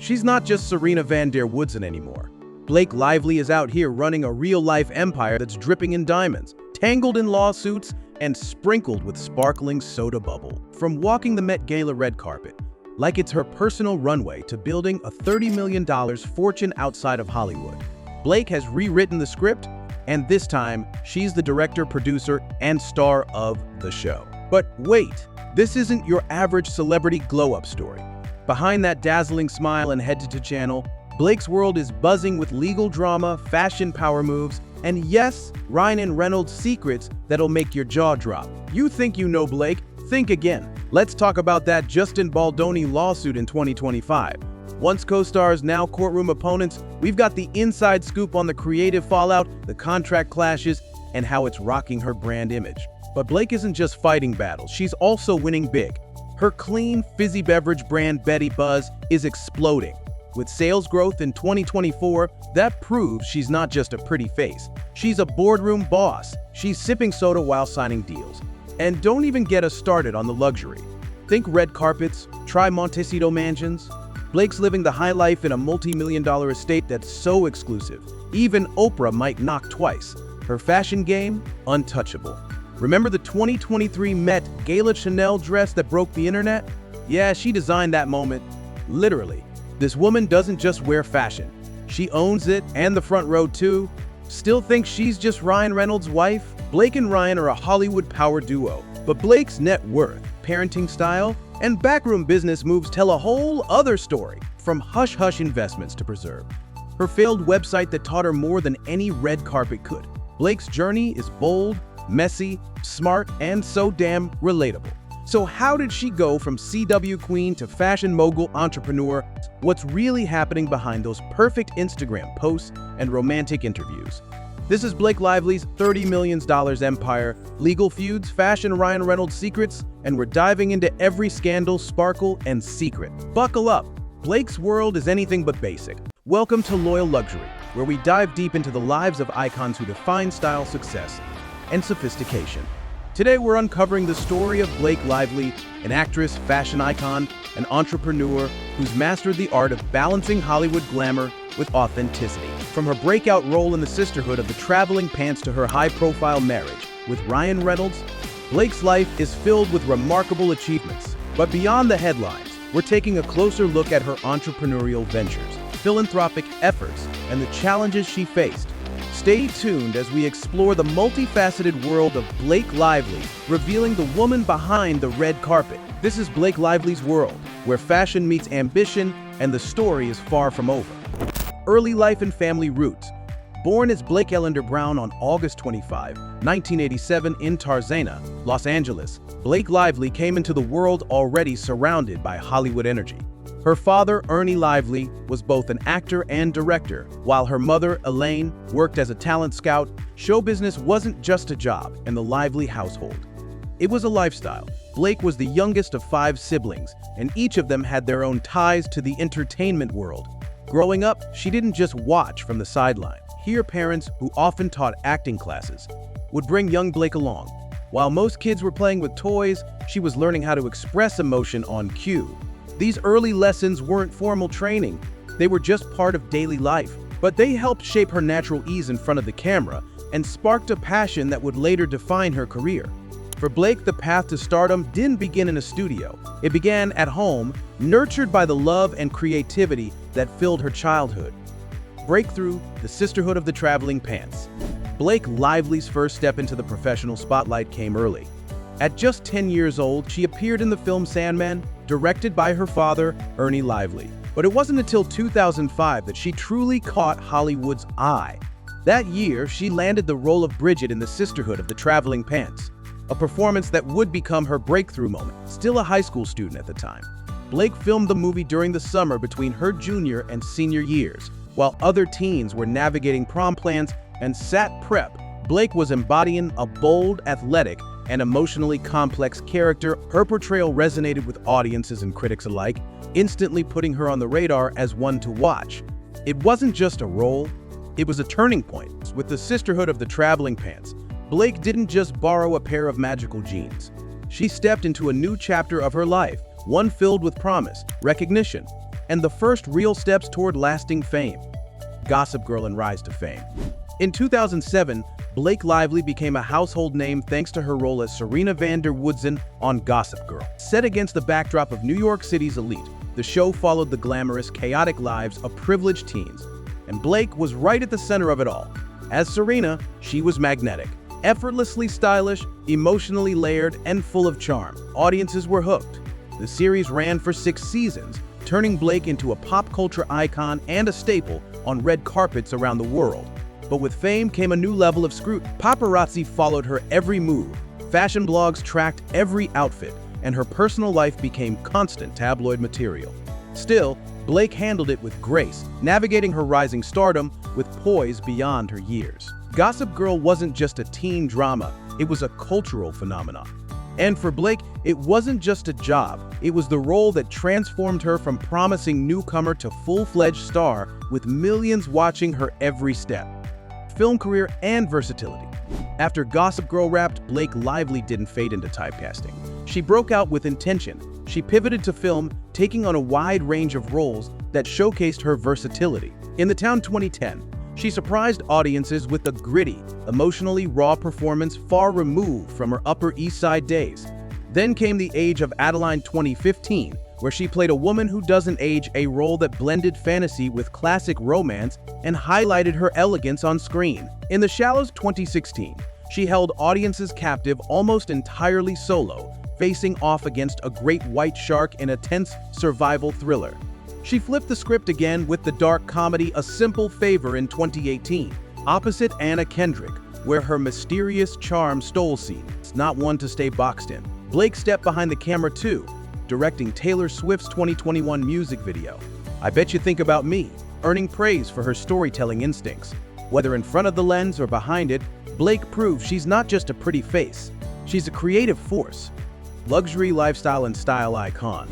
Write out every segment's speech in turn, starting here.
She's not just Serena Van Der Woodsen anymore. Blake Lively is out here running a real-life empire that's dripping in diamonds, tangled in lawsuits, and sprinkled with sparkling soda bubble. From walking the Met Gala red carpet, like it's her personal runway, to building a $30 million fortune outside of Hollywood, Blake has rewritten the script, and this time, she's the director, producer, and star of the show. But wait, this isn't your average celebrity glow-up story. Behind that dazzling smile and head-to-toe channel, Blake's world is buzzing with legal drama, fashion power moves, and yes, Ryan Reynolds secrets that'll make your jaw drop. You think you know Blake? Think again. Let's talk about that Justin Baldoni lawsuit in 2025. Once co-stars, now courtroom opponents, we've got the inside scoop on the creative fallout, the contract clashes, and how it's rocking her brand image. But Blake isn't just fighting battles, she's also winning big. Her clean, fizzy beverage brand Betty Buzz is exploding. With sales growth in 2024, that proves she's not just a pretty face. She's a boardroom boss. She's sipping soda while signing deals. And don't even get us started on the luxury. Think red carpets, try Montecito mansions. Blake's living the high life in a multi-million-dollar estate that's so exclusive, even Oprah might knock twice. Her fashion game, untouchable. Remember the 2023 Met Gala Chanel dress that broke the internet? Yeah, she designed that moment, literally. This woman doesn't just wear fashion. She owns it, and the front row too. Still thinks she's just Ryan Reynolds' wife? Blake and Ryan are a Hollywood power duo, but Blake's net worth, parenting style, and backroom business moves tell a whole other story, from hush-hush investments to preserve. Her failed website that taught her more than any red carpet could. Blake's journey is bold, messy, smart, and so damn relatable. So how did she go from CW queen to fashion mogul entrepreneur? What's really happening behind those perfect Instagram posts and romantic interviews? This is Blake Lively's $30 million empire, legal feuds, fashion Ryan Reynolds secrets, and we're diving into every scandal, sparkle, and secret. Buckle up. Blake's world is anything but basic. Welcome to Loyal Luxury, where we dive deep into the lives of icons who define style, success, and sophistication. Today, we're uncovering the story of Blake Lively, an actress, fashion icon, and entrepreneur who's mastered the art of balancing Hollywood glamour with authenticity. From her breakout role in the Sisterhood of the Traveling Pants to her high-profile marriage with Ryan Reynolds, Blake's life is filled with remarkable achievements. But beyond the headlines, we're taking a closer look at her entrepreneurial ventures, philanthropic efforts, and the challenges she faced. Stay tuned as we explore the multifaceted world of Blake Lively, revealing the woman behind the red carpet. This is Blake Lively's world, where fashion meets ambition and the story is far from over. Early life and family roots. Born as Blake Ellender Brown on August 25, 1987 in Tarzana, Los Angeles, Blake Lively came into the world already surrounded by Hollywood energy. Her father, Ernie Lively, was both an actor and director, while her mother, Elaine, worked as a talent scout. Show business wasn't just a job in the Lively household. It was a lifestyle. Blake was the youngest of 5 siblings, and each of them had their own ties to the entertainment world. Growing up, she didn't just watch from the sideline. Her parents, who often taught acting classes, would bring young Blake along. While most kids were playing with toys, she was learning how to express emotion on cue. These early lessons weren't formal training. They were just part of daily life, but they helped shape her natural ease in front of the camera and sparked a passion that would later define her career. For Blake, the path to stardom didn't begin in a studio. It began at home, nurtured by the love and creativity that filled her childhood. Breakthrough, the Sisterhood of the Traveling Pants. Blake Lively's first step into the professional spotlight came early. At just 10 years old, she appeared in the film Sandman, directed by her father, Ernie Lively. But it wasn't until 2005 that she truly caught Hollywood's eye. That year, she landed the role of Bridget in the Sisterhood of the Traveling Pants, a performance that would become her breakthrough moment. Still a high school student at the time, Blake filmed the movie during the summer between her junior and senior years. While other teens were navigating prom plans and SAT prep, Blake was embodying a bold, athletic, and emotionally complex character. Her portrayal resonated with audiences and critics alike, instantly putting her on the radar as one to watch. It wasn't just a role, it was a turning point. With the Sisterhood of the Traveling Pants, Blake didn't just borrow a pair of magical jeans. She stepped into a new chapter of her life, one filled with promise, recognition, and the first real steps toward lasting fame. Gossip Girl and rise to fame. In 2007, Blake Lively became a household name thanks to her role as Serena van der Woodsen on Gossip Girl. Set against the backdrop of New York City's elite, the show followed the glamorous, chaotic lives of privileged teens, and Blake was right at the center of it all. As Serena, she was magnetic, effortlessly stylish, emotionally layered, and full of charm. Audiences were hooked. The series ran for 6 seasons, turning Blake into a pop culture icon and a staple on red carpets around the world. But with fame came a new level of scrutiny. Paparazzi followed her every move, fashion blogs tracked every outfit, and her personal life became constant tabloid material. Still, Blake handled it with grace, navigating her rising stardom with poise beyond her years. Gossip Girl wasn't just a teen drama, it was a cultural phenomenon. And for Blake, it wasn't just a job, it was the role that transformed her from promising newcomer to full-fledged star, with millions watching her every step. Film career and versatility. After Gossip Girl wrapped, Blake Lively didn't fade into typecasting. She broke out with intention. She pivoted to film, taking on a wide range of roles that showcased her versatility. In The Town 2010, she surprised audiences with a gritty, emotionally raw performance far removed from her Upper East Side days. Then came The Age of Adeline 2015, where she played a woman who doesn't age, a role that blended fantasy with classic romance and highlighted her elegance on screen. In The Shallows 2016, she held audiences captive almost entirely solo, facing off against a great white shark in a tense survival thriller. She flipped the script again with the dark comedy A Simple Favor in 2018, opposite Anna Kendrick, where her mysterious charm stole scenes, not one to stay boxed in. Blake stepped behind the camera too, directing Taylor Swift's 2021 music video, I Bet You Think About Me, earning praise for her storytelling instincts. Whether in front of the lens or behind it, Blake proves she's not just a pretty face, she's a creative force. Luxury lifestyle and style icon.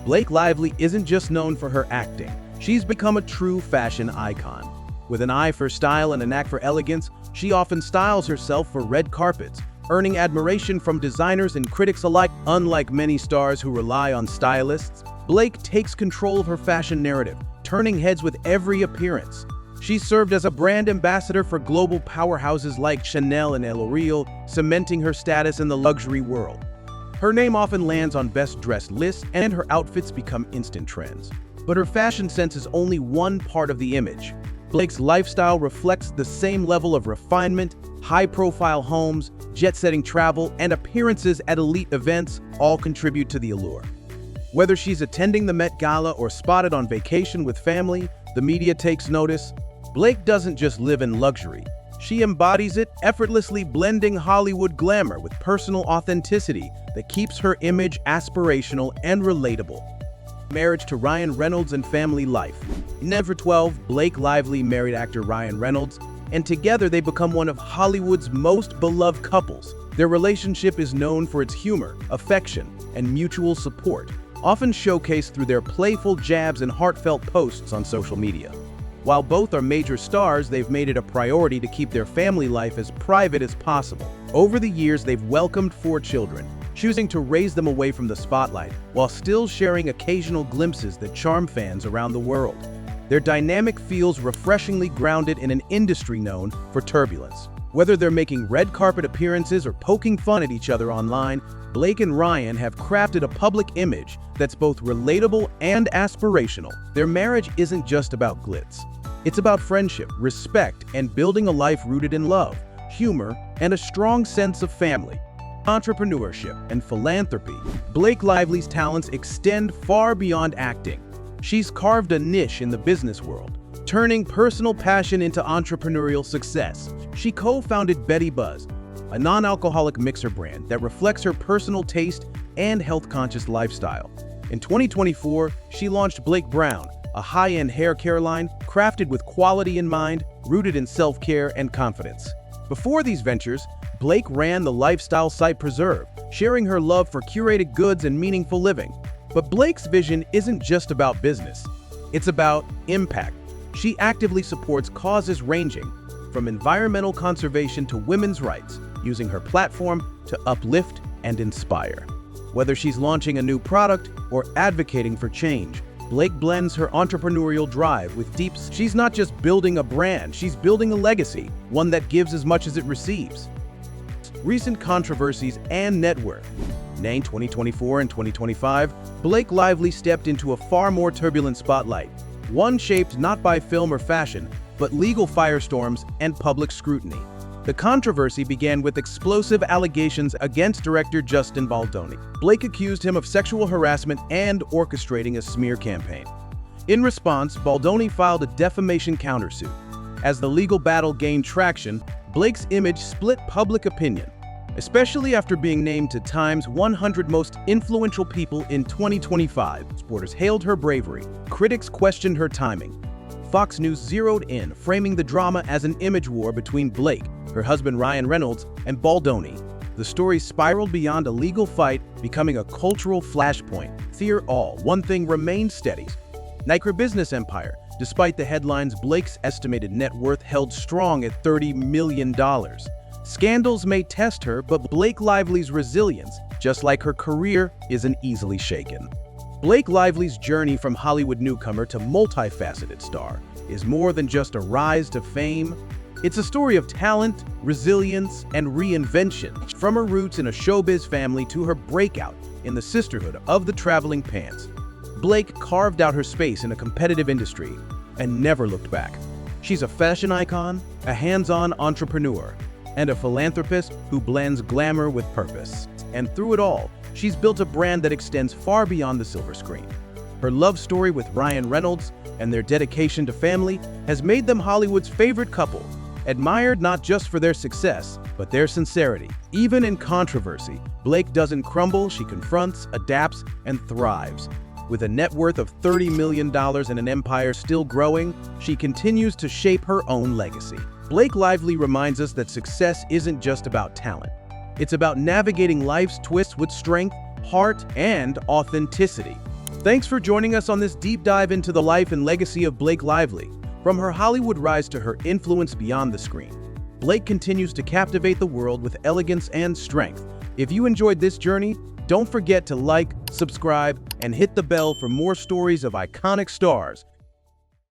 Blake Lively isn't just known for her acting, she's become a true fashion icon. With an eye for style and a knack for elegance, she often styles herself for red carpets, earning admiration from designers and critics alike. Unlike many stars who rely on stylists, Blake takes control of her fashion narrative, turning heads with every appearance. She served as a brand ambassador for global powerhouses like Chanel and L'Oreal, cementing her status in the luxury world. Her name often lands on best-dressed lists, and her outfits become instant trends. But her fashion sense is only one part of the image. Blake's lifestyle reflects the same level of refinement. High-profile homes, jet-setting travel, and appearances at elite events all contribute to the allure. Whether she's attending the Met Gala or spotted on vacation with family, the media takes notice. Blake doesn't just live in luxury. She embodies it, effortlessly blending Hollywood glamour with personal authenticity that keeps her image aspirational and relatable. Marriage to Ryan Reynolds and family life. In Never 12, Blake Lively married actor Ryan Reynolds, and together they become one of Hollywood's most beloved couples. Their relationship is known for its humor, affection, and mutual support, often showcased through their playful jabs and heartfelt posts on social media. While both are major stars, they've made it a priority to keep their family life as private as possible. Over the years, they've welcomed 4 children, choosing to raise them away from the spotlight, while still sharing occasional glimpses that charm fans around the world. Their dynamic feels refreshingly grounded in an industry known for turbulence. Whether they're making red carpet appearances or poking fun at each other online, Blake and Ryan have crafted a public image that's both relatable and aspirational. Their marriage isn't just about glitz. It's about friendship, respect, and building a life rooted in love, humor, and a strong sense of family. Entrepreneurship and philanthropy. Blake Lively's talents extend far beyond acting. She's carved a niche in the business world, turning personal passion into entrepreneurial success. She co-founded Betty Buzz, a non-alcoholic mixer brand that reflects her personal taste and health-conscious lifestyle. In 2024, she launched Blake Brown, a high-end hair care line crafted with quality in mind, rooted in self-care and confidence. Before these ventures, Blake ran the lifestyle site Preserve, sharing her love for curated goods and meaningful living. But Blake's vision isn't just about business. It's about impact. She actively supports causes ranging from environmental conservation to women's rights, using her platform to uplift and inspire. Whether she's launching a new product or advocating for change, Blake blends her entrepreneurial drive with deep. She's not just building a brand, she's building a legacy, one that gives as much as it receives. Recent controversies and net worth. In 2024 and 2025, Blake Lively stepped into a far more turbulent spotlight, one shaped not by film or fashion, but legal firestorms and public scrutiny. The controversy began with explosive allegations against director Justin Baldoni. Blake accused him of sexual harassment and orchestrating a smear campaign. In response, Baldoni filed a defamation countersuit. As the legal battle gained traction, Blake's image split public opinion, especially after being named to Time's 100 Most Influential People in 2025. Supporters hailed her bravery. Critics questioned her timing. Fox News zeroed in, framing the drama as an image war between Blake, her husband Ryan Reynolds, and Baldoni. The story spiraled beyond a legal fight, becoming a cultural flashpoint. Fear all, one thing remained steady: Nike business empire. Despite the headlines, Blake's estimated net worth held strong at $30 million. Scandals may test her, but Blake Lively's resilience, just like her career, isn't easily shaken. Blake Lively's journey from Hollywood newcomer to multifaceted star is more than just a rise to fame. It's a story of talent, resilience, and reinvention. From her roots in a showbiz family to her breakout in the Sisterhood of the traveling pants, Blake carved out her space in a competitive industry and never looked back. She's a fashion icon, a hands-on entrepreneur, and a philanthropist who blends glamour with purpose. And through it all, she's built a brand that extends far beyond the silver screen. Her love story with Ryan Reynolds and their dedication to family has made them Hollywood's favorite couple, admired not just for their success, but their sincerity. Even in controversy, Blake doesn't crumble, she confronts, adapts, and thrives. With a net worth of $30 million and an empire still growing, she continues to shape her own legacy. Blake Lively reminds us that success isn't just about talent. It's about navigating life's twists with strength, heart, and authenticity. Thanks for joining us on this deep dive into the life and legacy of Blake Lively. From her Hollywood rise to her influence beyond the screen, Blake continues to captivate the world with elegance and strength. If you enjoyed this journey, don't forget to like, subscribe, and hit the bell for more stories of iconic stars